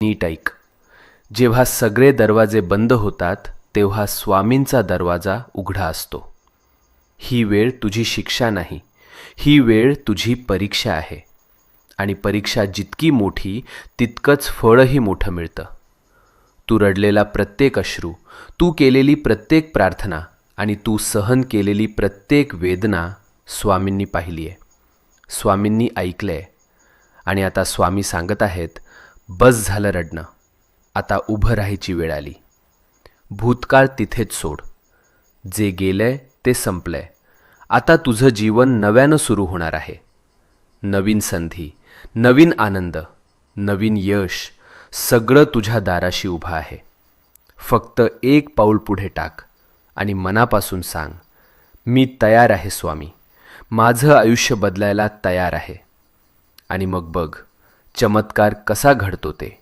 नीट ऐक. जेव्हा सगळे दरवाजे बंद होतात तेव्हा स्वामींचा दरवाजा उघडा असतो. ही वेळ तुझी शिक्षा नाही, ही वेळ तुझी परीक्षा आहे. आणि परीक्षा जितकी मोठी तितकंच फळही मोठं मिळतं. तू रडलेला प्रत्येक अश्रू, तू केलेली प्रत्येक प्रार्थना आणि तू सहन केलेली प्रत्येक वेदना स्वामींनी पाहिली आहे, स्वामींनी ऐकलं आहे. आणि आता स्वामी सांगत आहेत, बस झालं रडणं, आता उभं राहायची वेळ आली. भूतकाळ तिथेच सोड. जे गेलंय ते संपलंय. आता तुझं जीवन नव्यानं सुरू होणार आहे. नवीन संधी, नवीन आनंद, नवीन यश, सगळं तुझ्या दाराशी उभं आहे. फक्त एक पाऊल पुढे टाक आणि मनापासून सांग, मी तयार आहे स्वामी, माझं आयुष्य बदलायला तयार आहे. आणि मग बघ चमत्कार कसा घडतो ते.